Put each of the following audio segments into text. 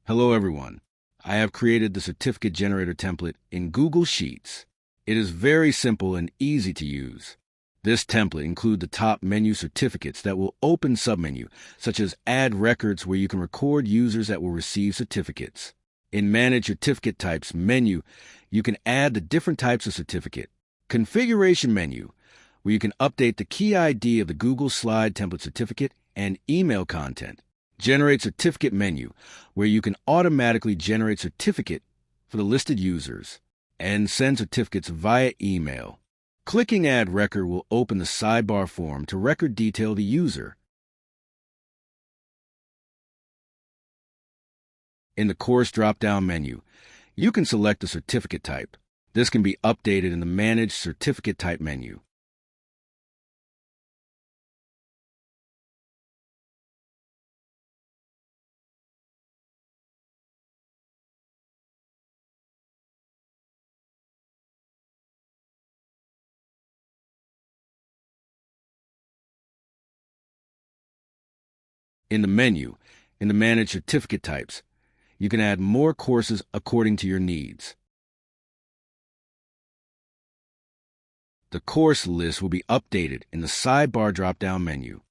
Hello everyone. I have created the certificate generator template in Google Sheets. It is very simple and easy to use. This template includes the top menu certificates that will open submenu, such as Add Records, where you can record users that will receive certificates. In Manage Certificate Types menu, you can add the different types of certificate. Configuration menu, where you can update the key ID of the Google Slide template certificate and email content. Generate certificate menu, where you can automatically generate certificate for the listed users and send certificates via email. Clicking Add Record will open the sidebar form to record detail the user. In the course drop-down menu, you can select a certificate type. This can be updated in the Manage Certificate Type menu. In the menu, in the Manage Certificate Types, you can add more courses according to your needs. The course list will be updated in the sidebar drop-down menu.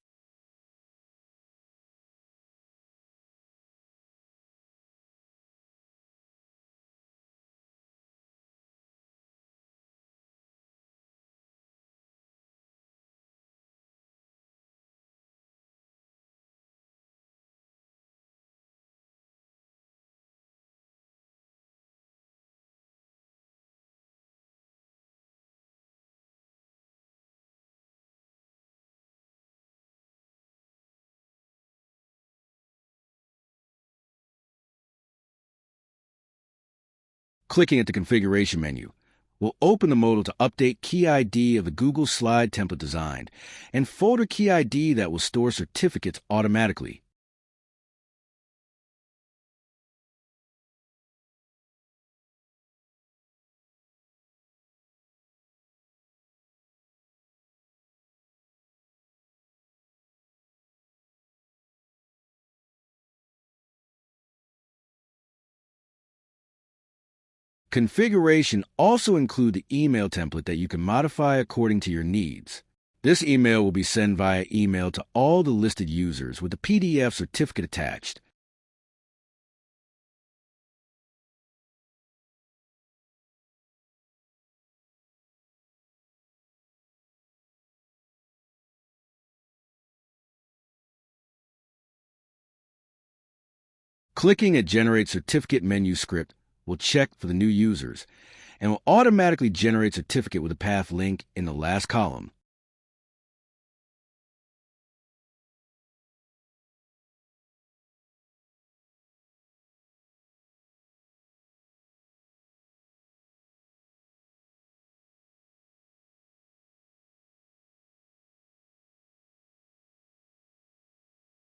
Clicking at the Configuration menu will open the modal to update key ID of the Google Slide template designed and folder key ID that will store certificates automatically. Configuration also includes the email template that you can modify according to your needs. This email will be sent via email to all the listed users with the PDF certificate attached. Clicking at Generate Certificate menu script will check for the new users and will automatically generate certificate with a path link in the last column.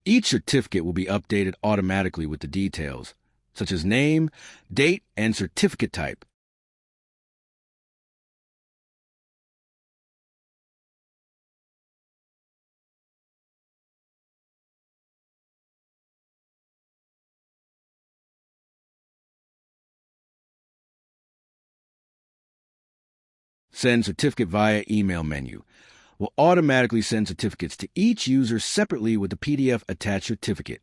Each certificate will be updated automatically with the details, such as name, date, and certificate type. Send certificate via email menu will automatically send certificates to each user separately with the PDF attached certificate.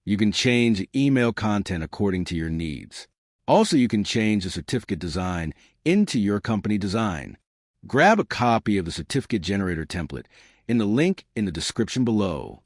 You can change the email content according to your needs. Also, you can change the certificate design into your company design. Grab a copy of the certificate generator template in the link in the description below.